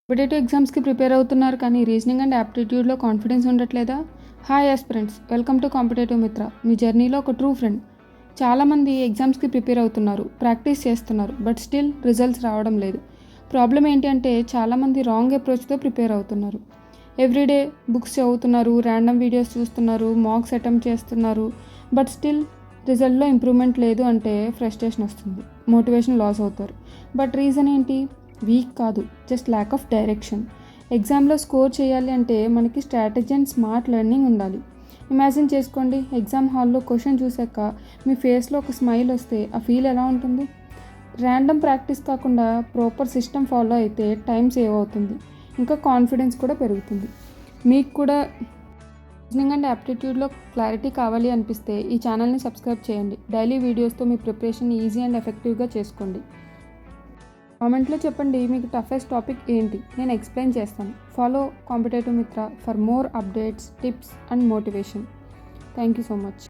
Competitive ఎగ్జామ్స్కి prepare అవుతున్నారు కానీ రీజనింగ్ అండ్ యాప్టిట్యూడ్లో కాన్ఫిడెన్స్ ఉండట్లేదా? Hi aspirants, welcome to competitive Mitra, మీ జర్నీలో ఒక ట్రూ ఫ్రెండ్. చాలామంది ఎగ్జామ్స్కి ప్రిపేర్ అవుతున్నారు, ప్రాక్టీస్ చేస్తున్నారు, బట్ స్టిల్ రిజల్ట్స్ రావడం లేదు. ప్రాబ్లం ఏంటి అంటే చాలామంది రాంగ్ అప్రోచ్తో ప్రిపేర్ అవుతున్నారు. ఎవ్రీడే బుక్స్ చదువుతున్నారు, ర్యాండమ్ వీడియోస్ చూస్తున్నారు, మాక్స్ అటెంప్ట్ చేస్తున్నారు, బట్ స్టిల్ రిజల్ట్లో ఇంప్రూవ్మెంట్ లేదు అంటే ఫ్రస్ట్రేషన్ వస్తుంది, మోటివేషన్ లాస్ అవుతారు. బట్ రీజన్ ఏంటి? వీక్ కాదు, జస్ట్ ల్యాక్ ఆఫ్ డైరెక్షన్. ఎగ్జామ్లో స్కోర్ చేయాలి అంటే మనకి స్ట్రాటజీ అండ్ స్మార్ట్ లెర్నింగ్ ఉండాలి. ఇమాజిన్ చేసుకోండి, ఎగ్జామ్ హాల్లో క్వశ్చన్ చూసాక మీ ఫేస్లో ఒక స్మైల్ వస్తే ఆ ఫీల్ ఎలా ఉంటుంది? ర్యాండమ్ ప్రాక్టీస్ కాకుండా ప్రాపర్ సిస్టమ్ ఫాలో అయితే టైం సేవ్ అవుతుంది, ఇంకా కాన్ఫిడెన్స్ కూడా పెరుగుతుంది. మీకు కూడా రీజనింగ్ అండ్ యాప్టిట్యూడ్లో క్లారిటీ కావాలి అనిపిస్తే ఈ ఛానల్ని సబ్స్క్రైబ్ చేయండి. డైలీ వీడియోస్తో మీ ప్రిపరేషన్ ఈజీ అండ్ ఎఫెక్టివ్గా చేసుకోండి. కామెంట్లో చెప్పండి మీకు టఫెస్ట్ టాపిక్ ఏంటి, నేను ఎక్స్ప్లెయిన్ చేస్తాను. ఫాలో కాంపిటేటివ్ మిత్ర for more updates, tips and motivation. Thank you so much.